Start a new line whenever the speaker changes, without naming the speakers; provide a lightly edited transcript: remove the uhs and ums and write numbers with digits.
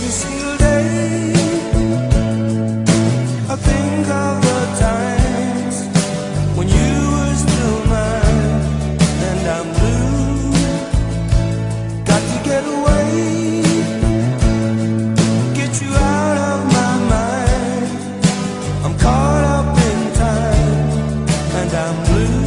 Every single day I think of the times when you were still mine, and I'm blue. Got to get away, get you out of my mind. I'm caught up in time, and I'm blue.